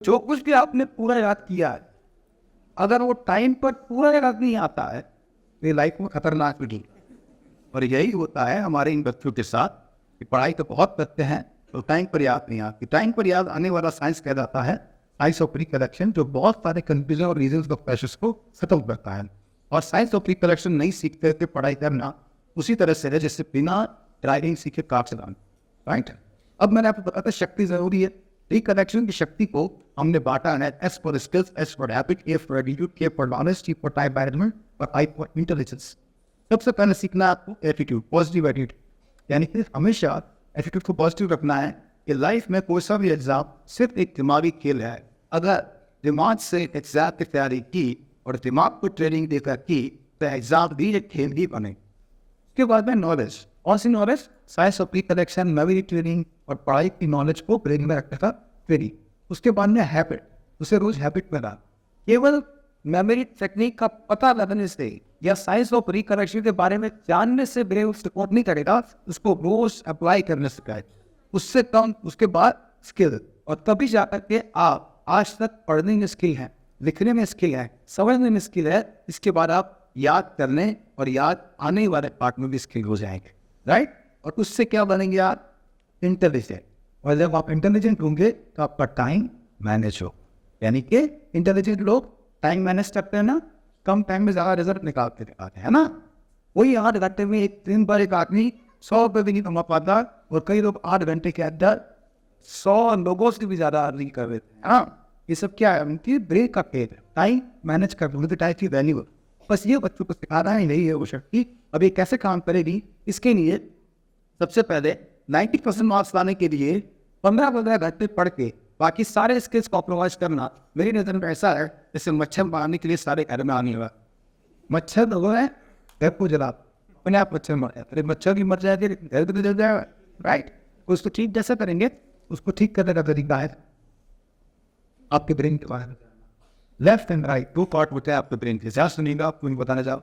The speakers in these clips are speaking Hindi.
जो कुछ भी आपने पूरा याद किया है, अगर वो टाइम पर पूरा याद नहीं आता है तो ये लाइफ में खतरनाक भी। और यही होता है हमारे इन बच्चों के साथ कि पढ़ाई तो बहुत करते हैं तो टाइम पर याद नहीं आती। टाइम पर याद आने वाला साइंस कह जाता है साइंस ऑफ रिकलेक्शन, जो बहुत सारे कंफ्यूजन और रीजंस ऑफ प्रेशर्स को खत्म करता है। और साइंस ऑफ रिकलेक्शन नहीं सीखते थे पढ़ाई करना उसी तरह से है जैसे बिना ड्राइविंग सीखे कार चलाना, राइट। अब मैंने आपको बताया शक्ति जरूरी है। रिकलेक्शन की शक्ति को हमने बांटा है S for skills, S for habit, A for attitude, K for knowledge, T for time management और आई फॉर इंटेलिजेंस। सबसे पहले सीखना है आपको एटीट्यूड, पॉजिटिव एटीट्यूड, यानी कि हमेशा एटीट्यूड को पॉजिटिव रखना है कि लाइफ में कोई सा भी एग्जाम सिर्फ एक दिमागी खेल है। अगर दिमाग से एग्जाम की तैयारी की और दिमाग को ट्रेनिंग देकर की तो एग्जाम भी एक खेल ही बने। उसके बाद में नॉलेज, और C knowledge science of recollection, memory training और पढ़ाई की नॉलेज को ब्रेन में रखने का ट्रेनिंग। उसके बाद में हैबिट, उसे रोज हैबिट बना। केवल मेमोरी टेक्निक का पता लगने से या साइंस ऑफ रिकलेक्शन के बारे में जानने से ब्रेन सपोर्ट नहीं करेगा, उसको रोज अप्लाई करने से कहे उससे कम। उसके बाद स्किल, और तभी जाकर के आप आज तक पढ़ने में स्किल है, लिखने में स्किल है, समझने में स्किल है, इसके बाद आप याद करने और याद आने वाले पार्ट में भी स्किल हो जाएंगे, राइट। और उससे क्या बनेंगे आप? इंटेलिजेंट। और जब आप इंटेलिजेंट होंगे तो आपका टाइम मैनेज हो, यानी कि इंटेलिजेंट लोग टाइम मैनेज करते हैं ना, कम टाइम में ज़्यादा रिजल्ट निकालते हैं ना। वही 8 घंटे में एक दिन पर एक आदमी 100 रुपये भी नहीं कमा पाता और कई लोग 8 घंटे के अंदर 100 लोगों से भी ज़्यादा अर्निंग कर देते हैं। हाँ, ये सब क्या है? उनकी ब्रेन का खेल है, टाइम मैनेज कर लो, टाइम की वैल्यू। बस ये बच्चों को सिखाना ही नहीं है वो शक्ति। अब ये कैसे काम करेगी? इसके लिए सबसे पहले 90% मार्क्स लाने के लिए 15-15 घंटे पढ़ के बाकी सारे स्किल्स को ऑप्टिमाइज करना मेरी नज़र में ऐसा है जैसे मच्छर मारने के लिए सारे घर में आने वाला मच्छर लोगों है, घर को जला अपने आप मच्छर मर जाए, अरे मच्छर भी मर जाएगी, घर भी जल जाएगा, राइट। उसको ठीक जैसे करेंगे, उसको ठीक करने का तरीका है आपके ब्रेन के बारे में। लेफ्ट एंड राइट दो पार्ट होते हैं आपके ब्रेन के, ज़्यादा सुनिएगा, आपको बताना चाहो।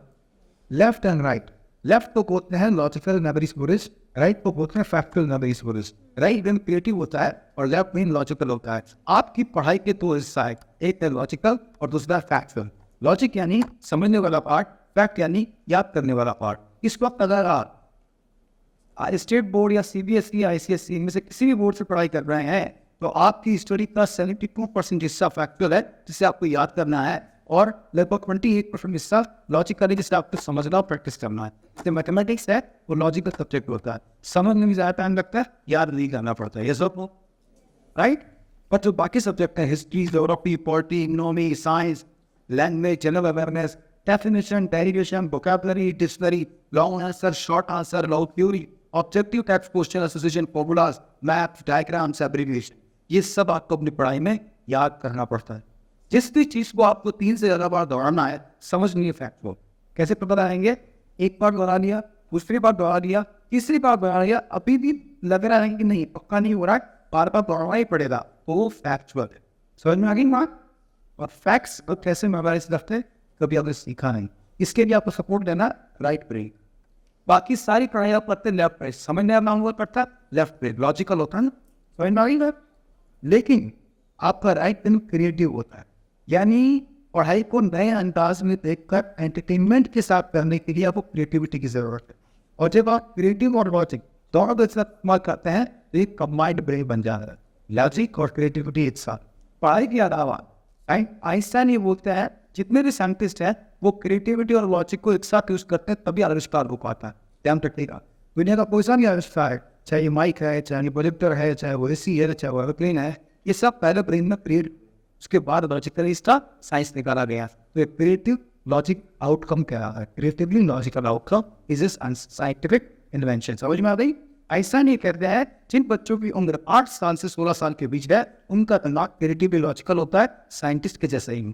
लेफ्ट एंड राइट, लेफ्ट को बोलते हैं लॉजिकल मेमोरी स्टोरेज, राइट को बोलते हैं factual memory storage. Right brain creative होता है और लेफ्ट ब्रेन लॉजिकल होता है। आपकी पढ़ाई के दो हिस्सा है, एक है लॉजिकल और दूसरा फैक्चुअल। लॉजिक यानी समझने वाला पार्ट, फैक्ट यानी याद करने वाला पार्ट। इस वक्त अगर आप स्टेट बोर्ड या सीबीएसई या आईसीएसई इनमें से किसी भी बोर्ड से पढ़ाई कर रहे हैं तो आपकी स्टडी का 72% हिस्सा फैक्चुअल है जिसे आपको याद करना है, और लगभग 28% हिस्सा लॉजिकल है जिसे आपको समझना और प्रैक्टिस करना है। जैसे मैथमेटिक्स है वो लॉजिकल सब्जेक्ट होता है, समझने में ज़्यादा टाइम लगता है, याद नहीं करना पड़ता है, ये सब राइट। पर जो बाकी सब्जेक्ट है, history, geography, polity, economy, science, language, general awareness, definition, derivation, vocabulary, dictionary, long answer, short answer, long theory, objective type question, association, formulas, maths, diagrams, abbreviation, ये सब आपको अपनी पढ़ाई में याद करना पड़ता है। जिस भी चीज़ को आपको 3 से ज़्यादा बार दोहराना है, समझनी है फैक्ट को, कैसे पता लगाएंगे? एक बार दोहरा लिया, दूसरी बार दोहरा लिया, तीसरी बार दोहरा लिया, अभी भी लग रहा है कि नहीं, पक्का नहीं हो रहा है, बार बार दोहराना ही पड़ेगा, तो वो फैक्चुअल है। समझ में आ गई बात? और फैक्ट्स कैसे मेमोराइज रखते हैं कभी आपने सीखा नहीं, इसके लिए आपको सपोर्ट देना राइट ब्रेन। बाकी सारी पढ़ाई आप करते लेफ्ट ब्रेन, समझने में हुआ करता लेफ्ट ब्रेन, लॉजिकल होता है ना, समझ में आ गई बात। लेकिन आपका राइट ब्रेन क्रिएटिव होता है, यानी पढ़ाई को नए अंदाज में देखकर एंटरटेनमेंट के साथ करने के लिए आपको क्रिएटिविटी की जरूरत है। और जब आप क्रिएटिव और लॉजिक दोनों का इस्तेमाल करते हैं तो एक कंबाइंड ब्रेन बन जाता है, लॉजिक और क्रिएटिविटी एक साथ। पढ़ाई के अलावा आइंस्टाइन ये बोलते हैं जितने भी साइंटिस्ट हैं वो क्रिएटिविटी और लॉजिक को एक साथ यूज करते हैं तभी आविष्कार हो पाता है। ध्यान रखिएगा, दुनिया का कोई सा भी आविष्कार है, चाहे ये माइक है, चाहे ये प्रोजेक्टर है, चाहे वो एसी है, चाहे वो एरोप्लेन है, ये सब पहले ब्रेन में क्रिएट, उसके बाद लॉजिकली इसका साइंस निकाला गया। तो एक क्रिएटिव लॉजिक आउटकम क्या है? Creatively logical outcome is is scientific invention. समझ में आ गई? ऐसा नहीं कहते हैं जिन बच्चों की उम्र 8 साल से 16 साल के बीच है उनका दिमाग क्रिएटिवली लॉजिकल होता है, साइंटिस्ट के जैसे ही।